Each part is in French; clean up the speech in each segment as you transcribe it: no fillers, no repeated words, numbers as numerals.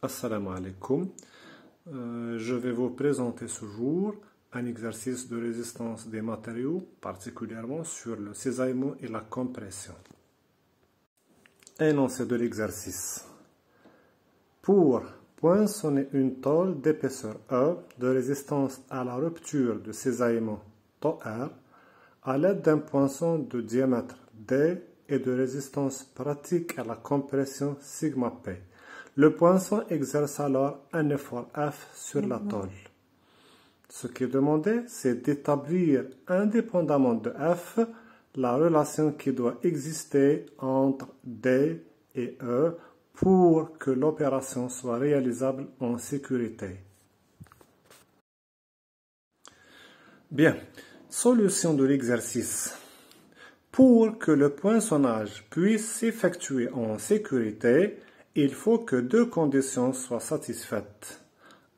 Assalamu alaikum. Je vais vous présenter ce jour un exercice de résistance des matériaux, particulièrement sur le cisaillement et la compression. Énoncé de l'exercice. Pour poinçonner une tôle d'épaisseur E de résistance à la rupture de cisaillement taux R à l'aide d'un poinçon de diamètre D et de résistance pratique à la compression sigma P. Le poinçon exerce alors un effort F sur la tôle. Ce qui est demandé, c'est d'établir indépendamment de F la relation qui doit exister entre D et E pour que l'opération soit réalisable en sécurité. Bien, solution de l'exercice. Pour que le poinçonnage puisse s'effectuer en sécurité, il faut que deux conditions soient satisfaites.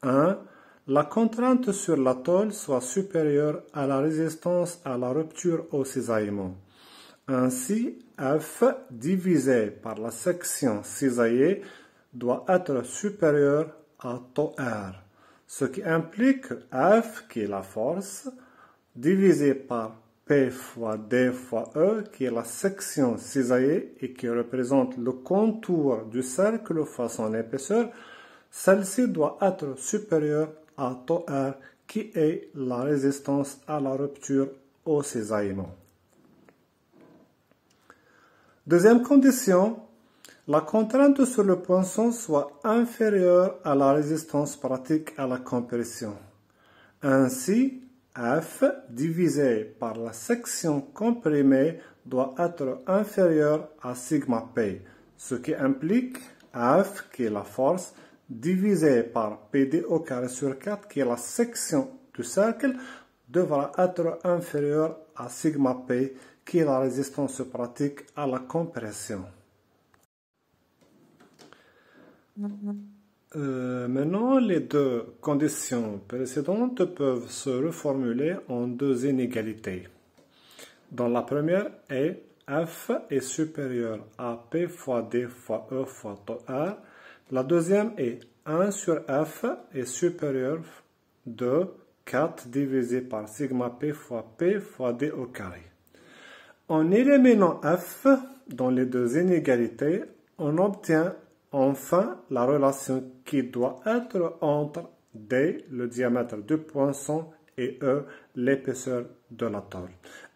1. La contrainte sur la tôle soit supérieure à la résistance à la rupture au cisaillement. Ainsi, F divisé par la section cisaillée doit être supérieur à taux R, ce qui implique F, qui est la force, divisé par P fois D fois E, qui est la section cisaillée et qui représente le contour du cercle fois son épaisseur. Celle-ci doit être supérieure à taux R, qui est la résistance à la rupture au cisaillement. Deuxième condition, la contrainte sur le poinçon soit inférieure à la résistance pratique à la compression. Ainsi, F divisé par la section comprimée doit être inférieur à sigma P, ce qui implique F, qui est la force, divisé par PD au carré sur 4, qui est la section du cercle, devra être inférieur à sigma P, qui est la résistance pratique à la compression. Maintenant, les deux conditions précédentes peuvent se reformuler en deux inégalités. Dans la première est F est supérieur à P fois D fois E fois taux R. La deuxième est 1 sur F est supérieur de 4 divisé par sigma P fois D au carré. En éliminant F dans les deux inégalités, on obtient enfin la relation qui doit être entre D, le diamètre du poinçon, et E, l'épaisseur de la tôle.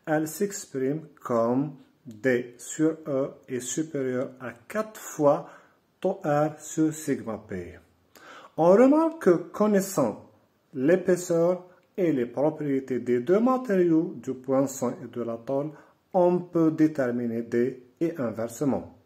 Elle s'exprime comme D sur E est supérieur à 4 fois taux R sur sigma P. On remarque que connaissant l'épaisseur et les propriétés des deux matériaux, du poinçon et de la tôle, on peut déterminer D et inversement.